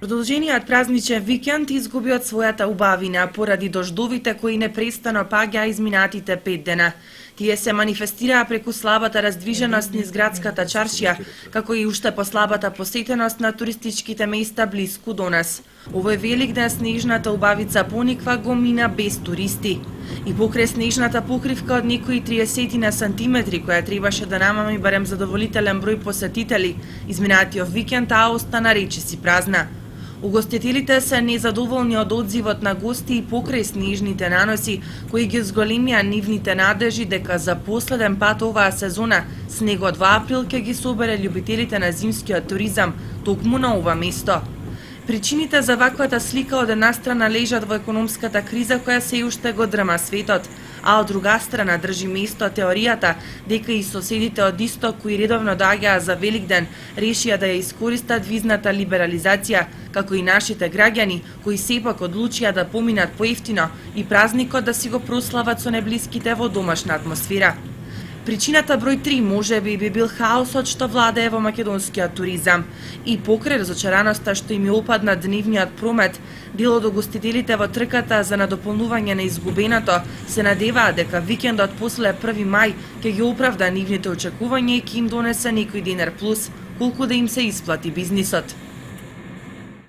Продолжениот празничен викенд изгуби од својата убавина поради дождовите кои непрестано паѓаа изминатите 5 дена. Тие се манифестираа преку слабата раздвиженост низ градската чаршија, како и уште послабата посетеност на туристичките места блиску до нас. Овој Великден снежната убавица пониква го мина без туристи. И покрај снежната покривка од некои 30 на сантиметри, која требаше да намами барем задоволителен број посетители, изминатиот викенд таа остана речиси празна. Угостителите се незадоволни од одзивот на гости и покрај снежните наноси, кои ги зголемија нивните надежи дека за последен пат оваа сезона снегот во април ќе ги собере љубителите на зимскиот туризам токму на ова место. Причините за ваквата слика од една страна лежат во економската криза која се уште го дрма светот, а од друга страна држи место теоријата дека и соседите од исток кои редовно доаѓаа за Великден решија да ја искористат визната либерализација, како и нашите граѓани кои сепак одлучија да поминат поевтино и празникот да си го прослават со неблиските во домашна атмосфера. Причината број 3 можеби би бил хаосот што владее во македонскиот туризам. И покрај разочараноста што им опадна дневниот промет, дел од угостителите во трката за надополнување на изгубеното се надеваат дека викендот после 1 мај ќе ги оправда нивните очекувања и ќе им донесе некој денар плюс, колку да им се исплати бизнисот.